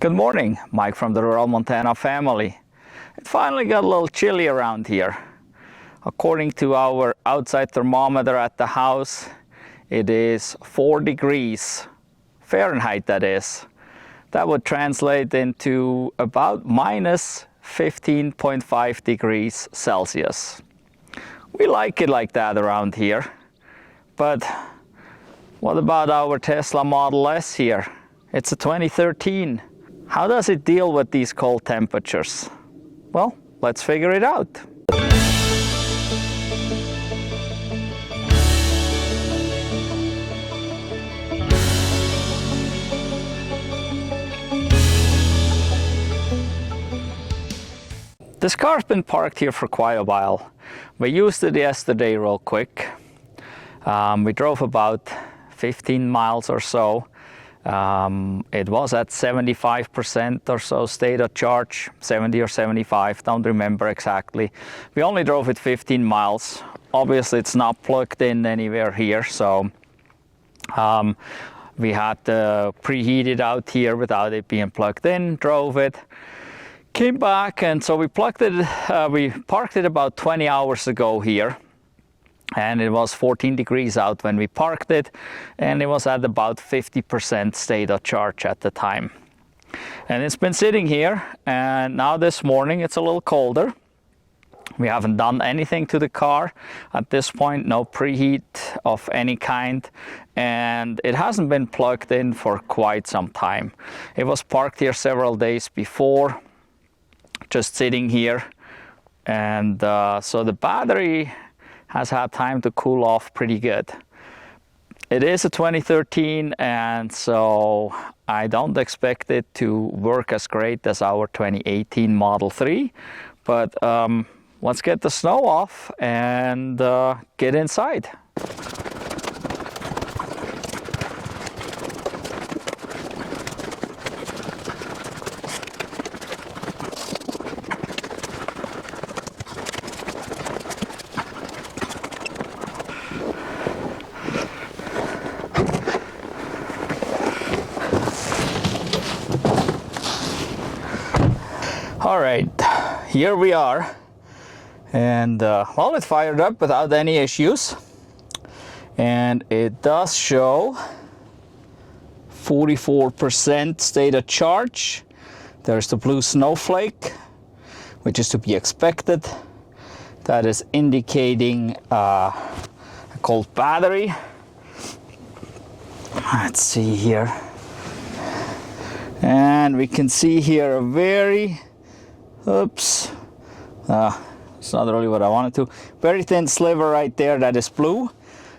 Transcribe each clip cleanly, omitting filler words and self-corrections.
Good morning, Mike from the rural Montana family. It finally got a little chilly around here. According to our outside thermometer at the house, it is 4 degrees Fahrenheit, that is. That would translate into about minus 15.5 degrees Celsius. We like it like that around here. But what about our Tesla Model S here? It's a 2013. How does it deal with these cold temperatures? Well, let's figure it out. This car's been parked here for quite a while. We used it yesterday real quick. We drove about 15 miles or so. It was at 75% or so state of charge, 70 or 75, don't remember exactly. We only drove it 15 miles. Obviously it's not plugged in anywhere here, so we had to preheat it out here without it being plugged in, drove it, came back, and so we parked it about 20 hours ago here. And it was 14 degrees out when we parked it, and it was at about 50% state of charge at the time. And it's been sitting here, and now this morning it's a little colder. We haven't done anything to the car at this point, no preheat of any kind, and it hasn't been plugged in for quite some time. It was parked here several days before, just sitting here, and so the battery has had time to cool off pretty good. It is a 2013, and so I don't expect it to work as great as our 2018 Model 3, but let's get the snow off and get inside. All right, here we are, and well, it fired up without any issues, and it does show 44% state of charge. There's the blue snowflake, which is to be expected. That is indicating a cold battery. Let's see here, and we can see here a very it's not really what I wanted to. Very thin sliver right there, that is blue,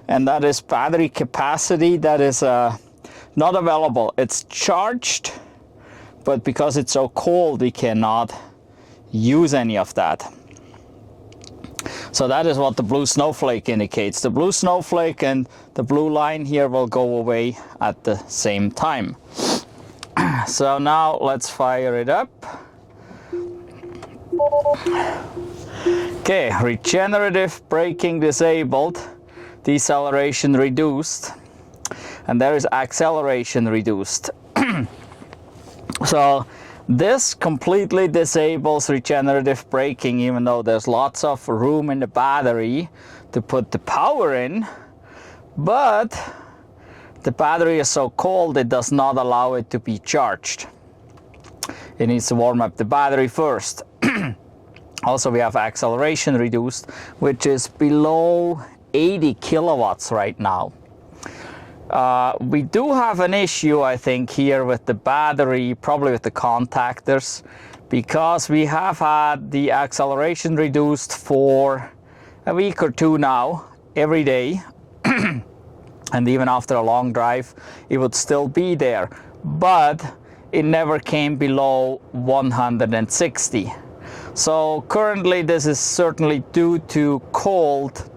and that is battery capacity. That is not available. It's charged, but because it's so cold, we cannot use any of that. So that is what the blue snowflake indicates. The blue snowflake and the blue line here will go away at the same time. So now let's fire it up. Okay, regenerative braking disabled, deceleration reduced, and there is acceleration reduced. So this completely disables regenerative braking, even though there's lots of room in the battery to put the power in, but the battery is so cold it does not allow it to be charged. It needs to warm up the battery first. Also, we have acceleration reduced, which is below 80 kilowatts right now. We do have an issue, I think, here with the battery, probably with the contactors, because we have had the acceleration reduced for a week or two now, every day. And even after a long drive, it would still be there. But it never came below 160. So currently this is certainly due to cold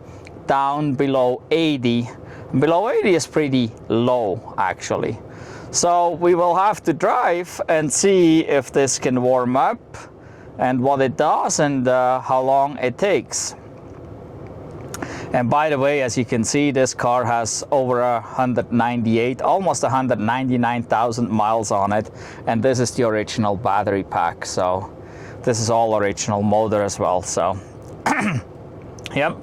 down below 80. Below 80 is pretty low, actually. So we will have to drive and see if this can warm up and what it does and how long it takes. And by the way, as you can see, this car has over 198, almost 199,000 miles on it. And this is the original battery pack. So this is all original motor as well. So, yep.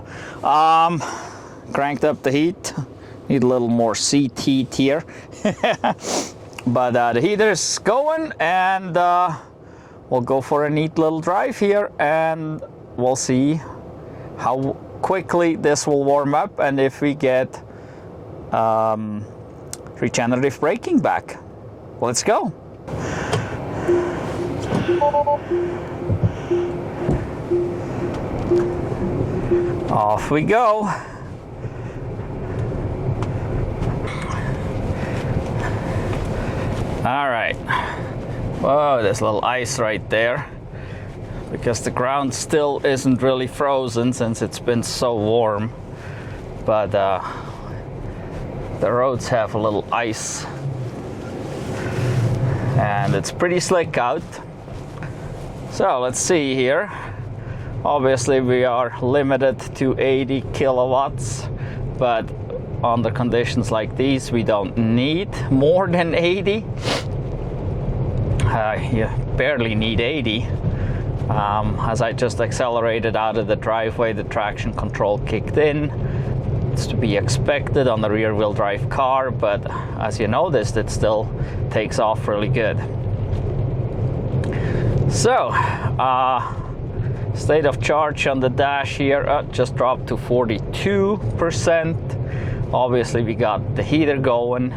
Cranked up the heat. Need a little more seat heat here. But the heater is going, and we'll go for a neat little drive here, and we'll see how quickly this will warm up and if we get regenerative braking back. Let's go. Off we go. All right. Whoa, there's a little ice right there because the ground still isn't really frozen since it's been so warm. But the roads have a little ice and it's pretty slick out. So let's see here. Obviously we are limited to 80 kilowatts, but under conditions like these we don't need more than 80. You barely need 80. As I just accelerated out of the driveway, the traction control kicked in. It's to be expected on the rear wheel drive car, but as you noticed, it still takes off really good. So, state of charge on the dash here just dropped to 42%. Obviously we got the heater going.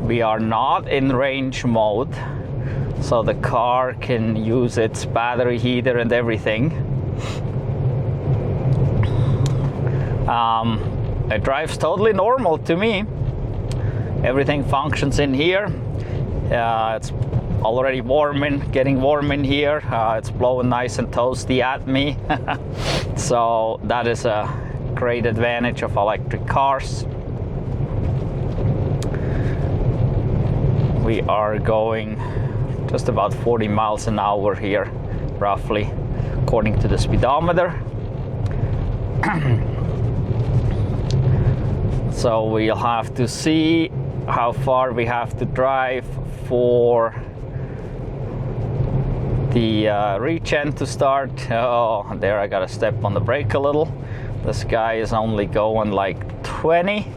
We are not in range mode, so the car can use its battery heater and everything. It drives totally normal to me. Everything functions in here. It's already getting warm in here. It's blowing nice and toasty at me. So that is a great advantage of electric cars. We are going just about 40 miles an hour here, roughly, according to the speedometer. So we'll have to see how far we have to drive for the regen to start. Oh, there I gotta step on the brake a little. This guy is only going like 20.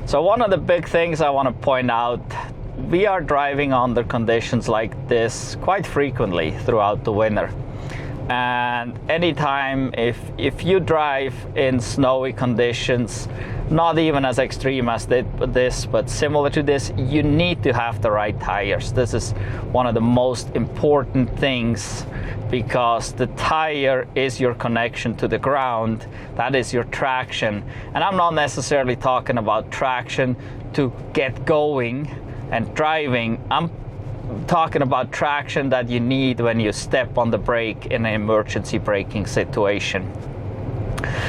So one of the big things I want to point out, we are driving under conditions like this quite frequently throughout the winter. And anytime if you drive in snowy conditions, not even as extreme as this, but similar to this, you need to have the right tires. This is one of the most important things, because the tire is your connection to the ground. That is your traction. And I'm not necessarily talking about traction to get going and driving. I'm talking about traction that you need when you step on the brake in an emergency braking situation.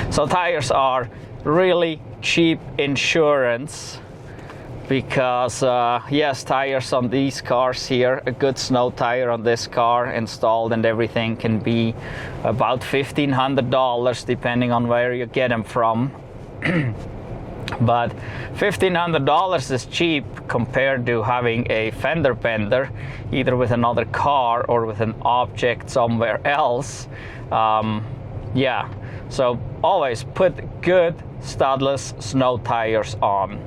So tires are really cheap insurance, because yes, tires on these cars here, a good snow tire on this car installed and everything can be about $1,500 depending on where you get them from. But $1,500 is cheap compared to having a fender bender, either with another car or with an object somewhere else. Yeah, so always put good Studless Snow tires on.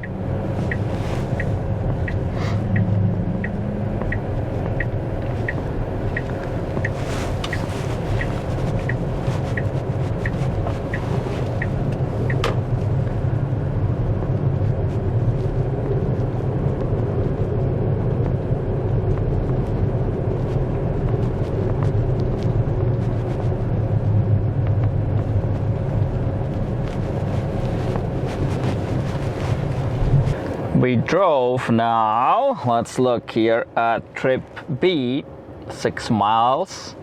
We drove now, let's look here at trip B, 6 miles,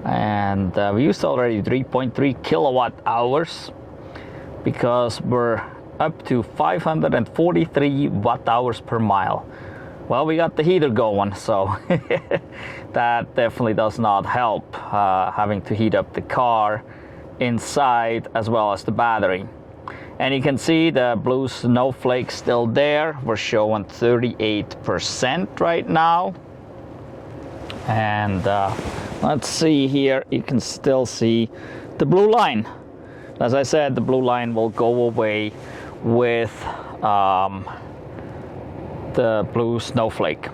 and we used already 3.3 kilowatt hours, because we're up to 543 watt hours per mile. Well, we got the heater going, so that definitely does not help, having to heat up the car inside as well as the battery. And you can see the blue snowflake still there. We're showing 38% right now. And let's see here, you can still see the blue line. As I said, the blue line will go away with the blue snowflake.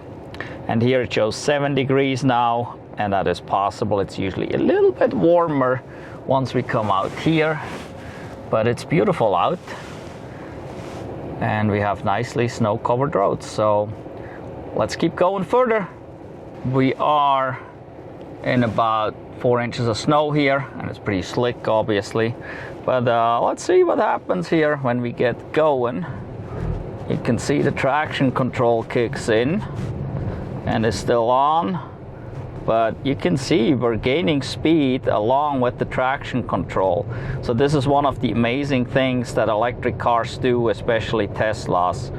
And here it shows 7 degrees now, and that is possible. It's usually a little bit warmer once we come out here, but it's beautiful out. And we have nicely snow-covered roads, so let's keep going further. We are in about 4 inches of snow here, and it's pretty slick, obviously. But let's see what happens here when we get going. You can see the traction control kicks in and is still on, but you can see we're gaining speed along with the traction control. So this is one of the amazing things that electric cars do, especially Teslas.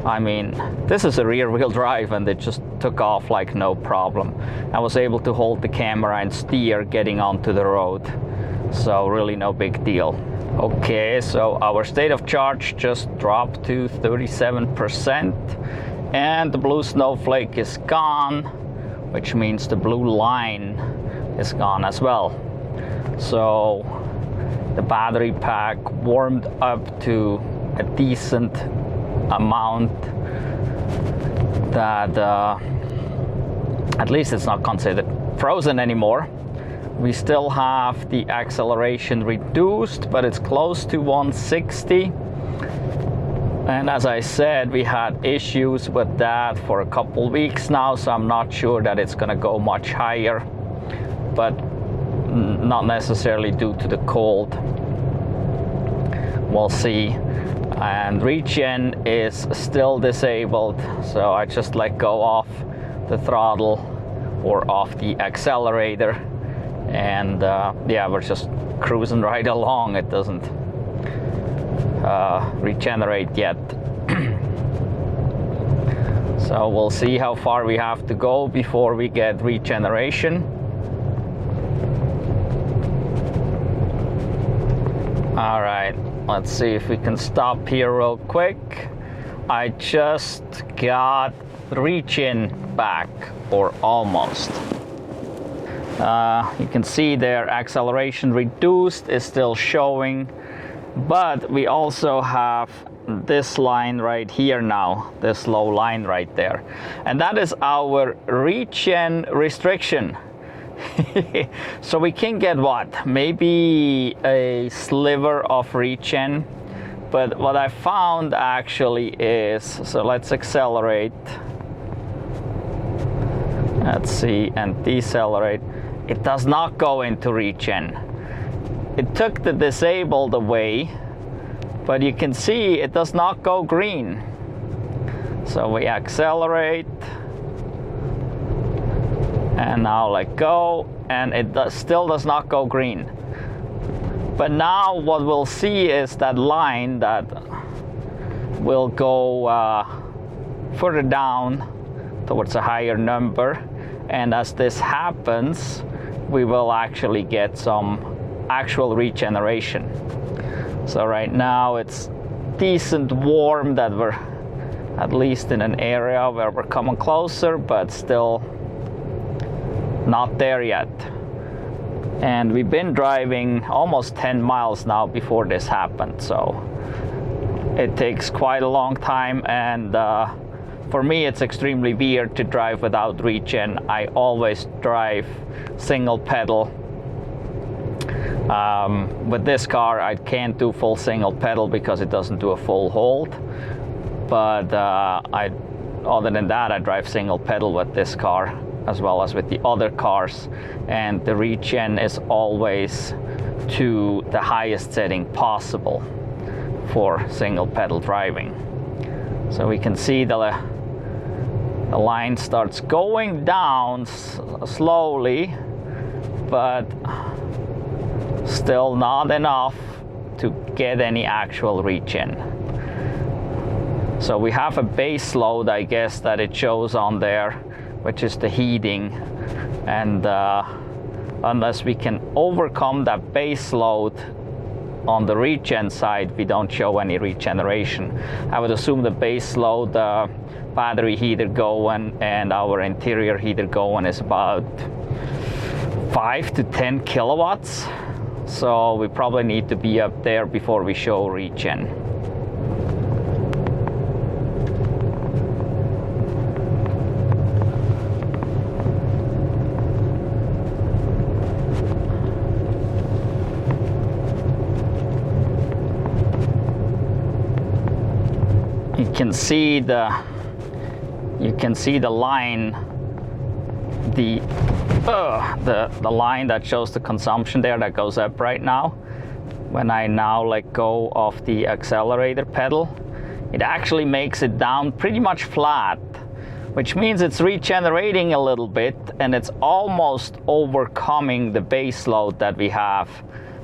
I mean, this is a rear-wheel drive and it just took off like no problem. I was able to hold the camera and steer getting onto the road, so really no big deal. Okay, so our state of charge just dropped to 37%, and the blue snowflake is gone, which means the blue line is gone as well. So the battery pack warmed up to a decent amount that at least it's not considered frozen anymore. We still have the acceleration reduced, but it's close to 160. And as I said, we had issues with that for a couple weeks now, so I'm not sure that it's gonna go much higher, but not necessarily due to the cold. We'll see. And regen is still disabled, so I just let go off the throttle or off the accelerator, and yeah, we're just cruising right along. It doesn't regenerate yet. So we'll see how far we have to go before we get regeneration. All right, let's see if we can stop here real quick. I just got regen back, or almost. You can see there acceleration reduced is still showing, but we also have this line right here now, this low line right there, and that is our regen restriction. So we can get what, maybe a sliver of regen, but what I found actually is, so let's accelerate, let's see, and decelerate. It does not go into regen. It took the disabled away, but you can see it does not go green. So we accelerate, and now let go, and it still does not go green. But now what we'll see is that line that will go further down towards a higher number, and as this happens, we will actually get some actual regeneration. So right now it's decent warm that we're at least in an area where we're coming closer, but still not there yet. And we've been driving almost 10 miles now before this happened, so it takes quite a long time, and for me it's extremely weird to drive without regen. I always drive single pedal. With this car I can't do full single pedal because it doesn't do a full hold, but other than that I drive single pedal with this car as well as with the other cars, and the regen is always to the highest setting possible for single pedal driving. So we can see the line starts going down slowly, but still not enough to get any actual regen. So we have a base load, I guess, that it shows on there, which is the heating, and unless we can overcome that base load on the regen side, we don't show any regeneration. I would assume the base load, battery heater going and our interior heater going is about 5 to 10 kilowatts. So we probably need to be up there before we show regen. You can see the line, the line that shows the consumption there that goes up right now. When I now let go of the accelerator pedal, it actually makes it down pretty much flat, which means it's regenerating a little bit and it's almost overcoming the base load that we have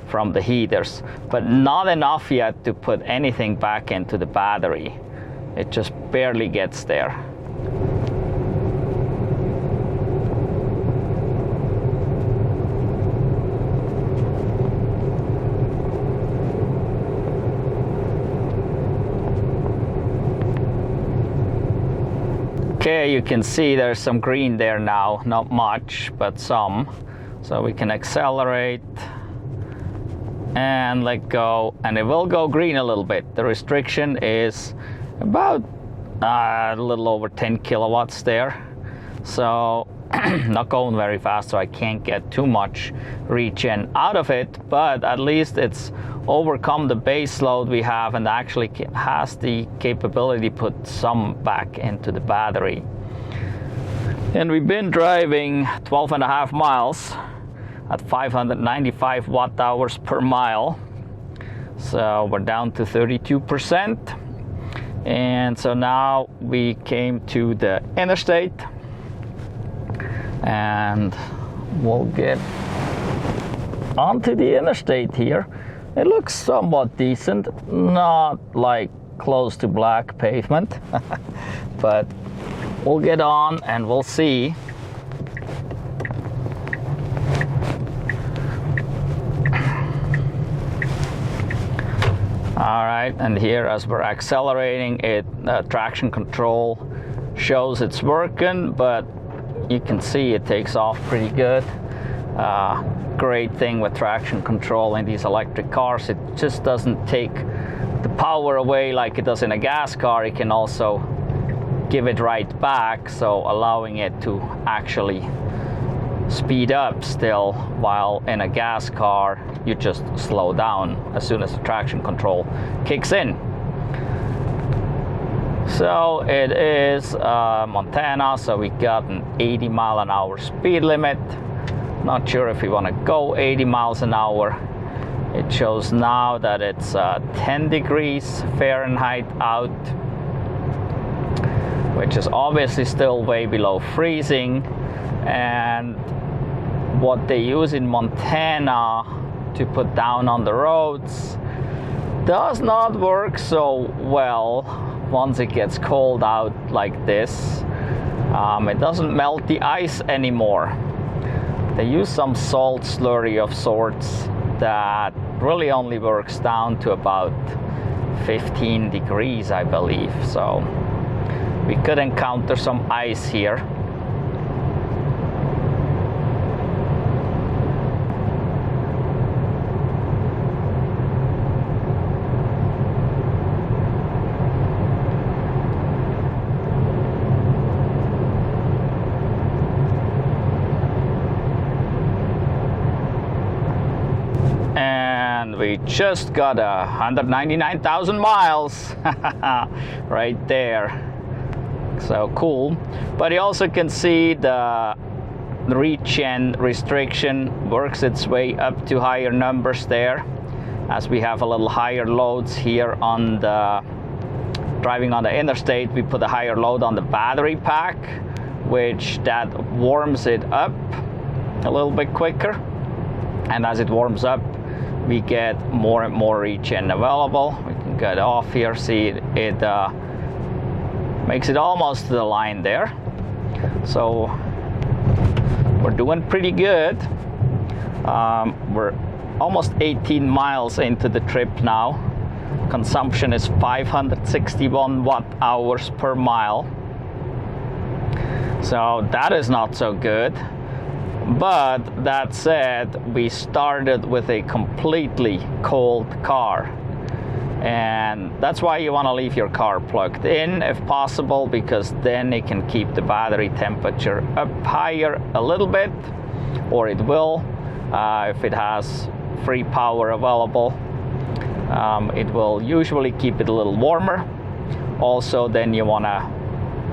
from the heaters, but not enough yet to put anything back into the battery. It just barely gets there. Okay, you can see there's some green there now, not much, but some. So we can accelerate and let go, and it will go green a little bit. The restriction is about a little over 10 kilowatts there. So not going very fast, so I can't get too much regen out of it, but at least it's overcome the base load we have and actually has the capability to put some back into the battery. And we've been driving 12.5 miles at 595 watt hours per mile. So we're down to 32%. And so now we came to the Interstate, and we'll get onto the Interstate here. It looks somewhat decent, not like close to black pavement, but we'll get on and we'll see. All right, and here as we're accelerating, traction control shows it's working, but you can see it takes off pretty good. Great thing with traction control in these electric cars, it just doesn't take the power away like it does in a gas car. It can also give it right back, so allowing it to actually speed up still, while in a gas car you just slow down as soon as the traction control kicks in. So it is Montana, so we got an 80 mile an hour speed limit. Not sure if we want to go 80 miles an hour. It shows now that it's 10 degrees Fahrenheit out, which is obviously still way below freezing. And what they use in Montana to put down on the roads does not work so well once it gets cold out like this. It doesn't melt the ice anymore. They use some salt slurry of sorts that really only works down to about 15 degrees, I believe. So we could encounter some ice here. We just got 199,000 miles right there. So cool. But you also can see the regen restriction works its way up to higher numbers there, as we have a little higher loads here on the driving on the Interstate. We put a higher load on the battery pack, which that warms it up a little bit quicker, and as it warms up we get more and more regen available. We can get off here, see it makes it almost to the line there. So we're doing pretty good. We're almost 18 miles into the trip now. Consumption is 561 watt hours per mile. So that is not so good. But that said, we started with a completely cold car. And that's why you want to leave your car plugged in if possible, because then it can keep the battery temperature up higher a little bit, or it will if it has free power available. It will usually keep it a little warmer. Also, then you want to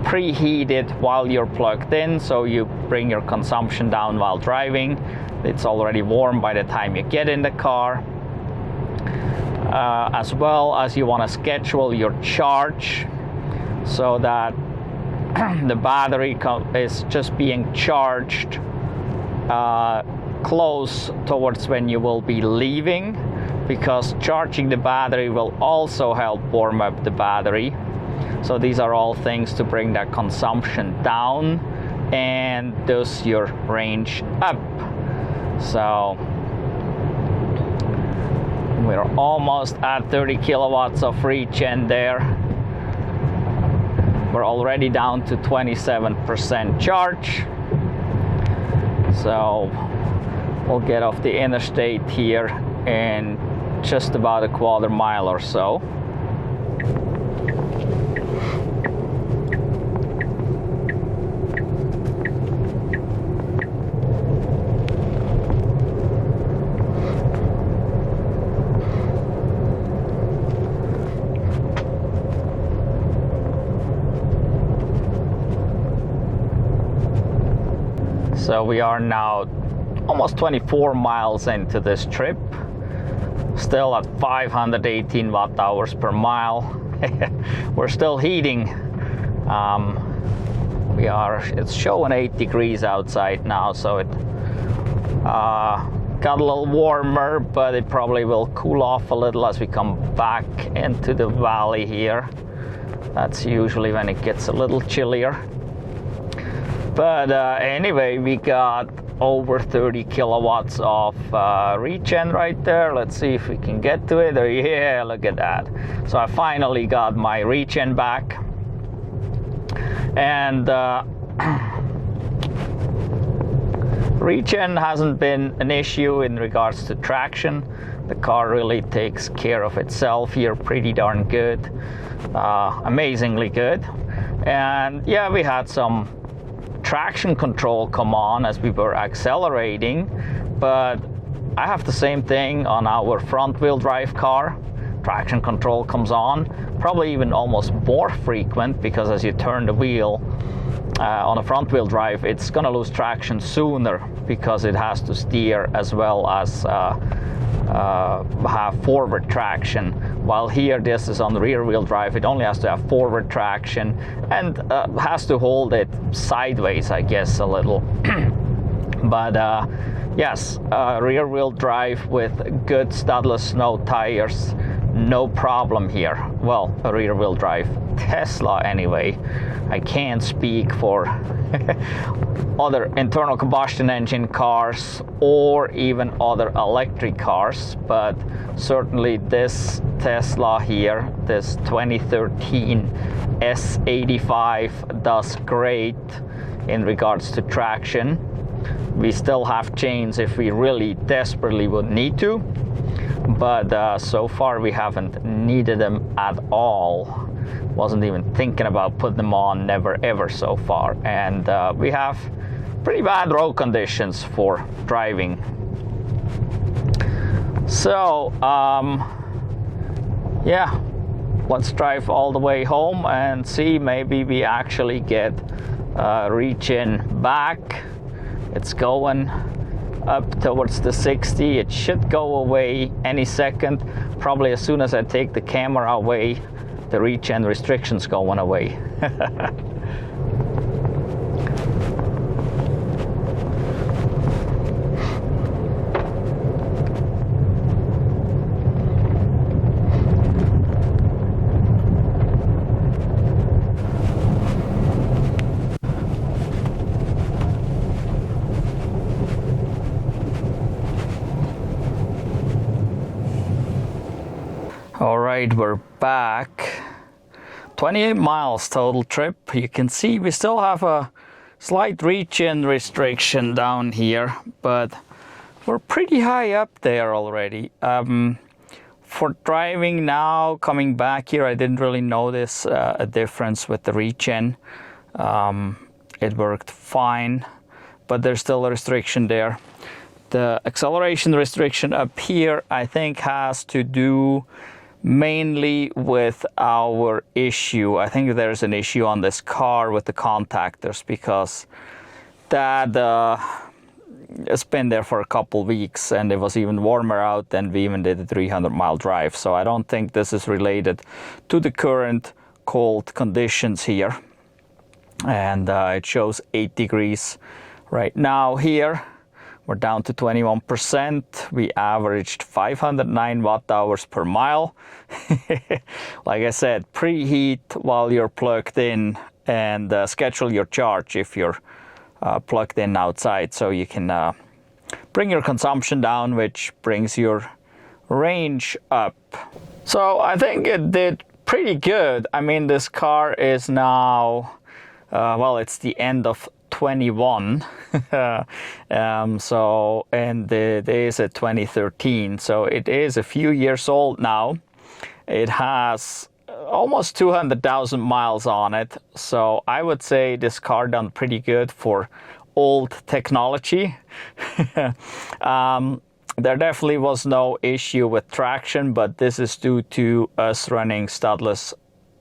preheat it while you're plugged in, so you bring your consumption down while driving. It's already warm by the time you get in the car. As well as you want to schedule your charge so that the battery is just being charged close towards when you will be leaving, because charging the battery will also help warm up the battery. So these are all things to bring that consumption down and thus your range up. So we're almost at 30 kilowatts of regen there. We're already down to 27% charge. So we'll get off the interstate here in just about a quarter mile or so. So we are now almost 24 miles into this trip, still at 518 watt hours per mile. We're still heating. It's showing 8 degrees outside now, so it got a little warmer, but it probably will cool off a little as we come back into the valley here. That's usually when it gets a little chillier. But anyway, we got over 30 kilowatts of regen right there. Let's see if we can get to it. Yeah, look at that. So I finally got my regen back. And regen hasn't been an issue in regards to traction. The car really takes care of itself here pretty darn good. Amazingly good. And yeah, we had some traction control come on as we were accelerating, but I have the same thing on our front wheel drive car. Traction control comes on, probably even almost more frequent, because as you turn the wheel on a front wheel drive, it's gonna lose traction sooner because it has to steer as well as have forward traction. While here, this is on rear wheel drive, it only has to have forward traction and has to hold it sideways, I guess, a little. But yes, rear wheel drive with good Studless Snow tires, no problem here. Well, a rear wheel drive Tesla anyway. I can't speak for other internal combustion engine cars or even other electric cars, but certainly this Tesla here, this 2013 S85, does great in regards to traction. We still have chains if we really desperately would need to, but so far we haven't needed them at all. Wasn't even thinking about putting them on, never ever so far. And we have pretty bad road conditions for driving. So yeah, let's drive all the way home and see, maybe we actually get regen back. It's going up towards the 60. It should go away any second. Probably as soon as I take the camera away, the regen restrictions going away. right, we're back. 28 miles total trip. You can see we still have a slight regen restriction down here, but we're pretty high up there already. For driving now, coming back here, I didn't really notice a difference with the regen. It worked fine, but there's still a restriction there. The acceleration restriction up here, I think, has to do mainly with our issue. I think there's an issue on this car with the contactors, because that it's been there for a couple weeks and it was even warmer out than we even did a 300-mile drive. So I don't think this is related to the current cold conditions here. And it shows 8 degrees right now here. We're down to 21%. We averaged 509 watt-hours per mile. Like I said, preheat while you're plugged in, and schedule your charge if you're plugged in outside, so you can bring your consumption down, which brings your range up. So I think it did pretty good. I mean, this car is now, well, it's the end of 21. And it is a 2013, so it is a few years old now. It has almost 200,000 miles on it, so I would say this car done pretty good for old technology. There definitely was no issue with traction, but this is due to us running Studless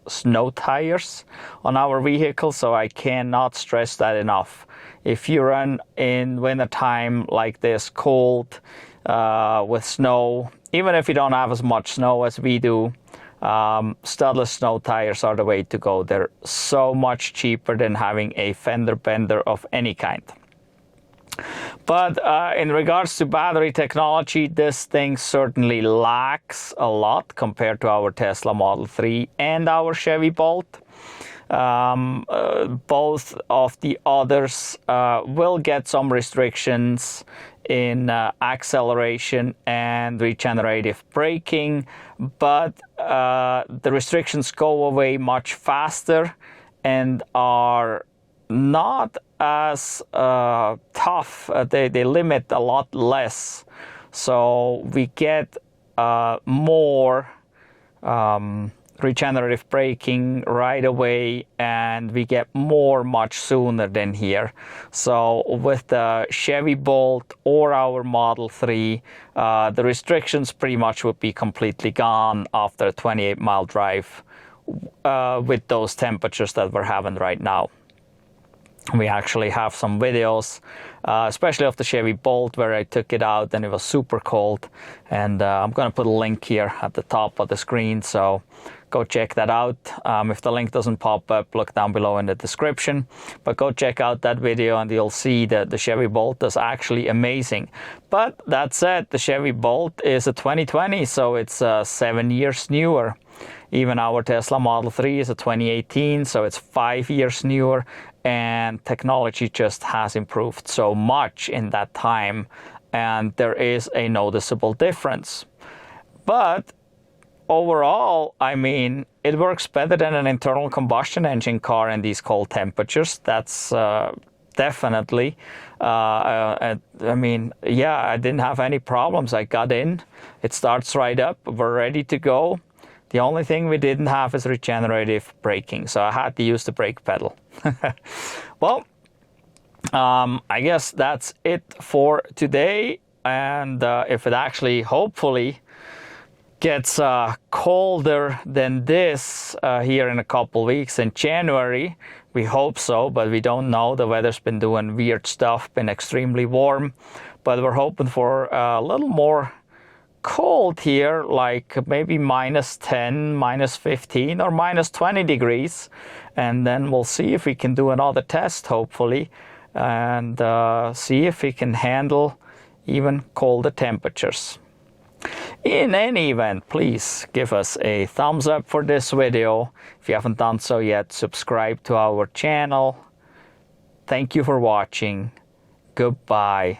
Snow tires on our vehicle, so I cannot stress that enough. If you run in winter time like this, cold, with snow, even if you don't have as much snow as we do, Studless Snow tires are the way to go. They're so much cheaper than having a fender bender of any kind. But in regards to battery technology, this thing certainly lacks a lot compared to our Tesla Model 3 and our Chevy Bolt. Both of the others will get some restrictions in acceleration and regenerative braking, but the restrictions go away much faster and are not as tough. They limit a lot less, so we get more regenerative braking right away, and we get more much sooner than here. So with the Chevy Bolt or our Model 3, the restrictions pretty much would be completely gone after a 28-mile drive with those temperatures that we're having right now. We actually have some videos, especially of the Chevy Bolt, where I took it out and it was super cold. And I'm going to put a link here at the top of the screen, so go check that out. If the link doesn't pop up, look down below in the description. But go check out that video and you'll see that the Chevy Bolt is actually amazing. But that said, the Chevy Bolt is a 2020, so it's 7 years newer. Even our Tesla Model 3 is a 2018, so it's 5 years newer. And technology just has improved so much in that time, and there is a noticeable difference. But overall, I mean, it works better than an internal combustion engine car in these cold temperatures. That's definitely. I mean, yeah, I didn't have any problems. I got in, it starts right up, we're ready to go. The only thing we didn't have is regenerative braking, so I had to use the brake pedal. Well, I guess that's it for today. And if it actually, hopefully, gets colder than this here in a couple weeks in January, we hope so, but we don't know. The weather's been doing weird stuff, been extremely warm, but we're hoping for a little more cold here, like maybe -10, -15, or -20 degrees, and then we'll see if we can do another test, hopefully, and see if we can handle even colder temperatures. In any event, please give us a thumbs up for this video. If you haven't done so yet, subscribe to our channel. Thank you for watching. Goodbye.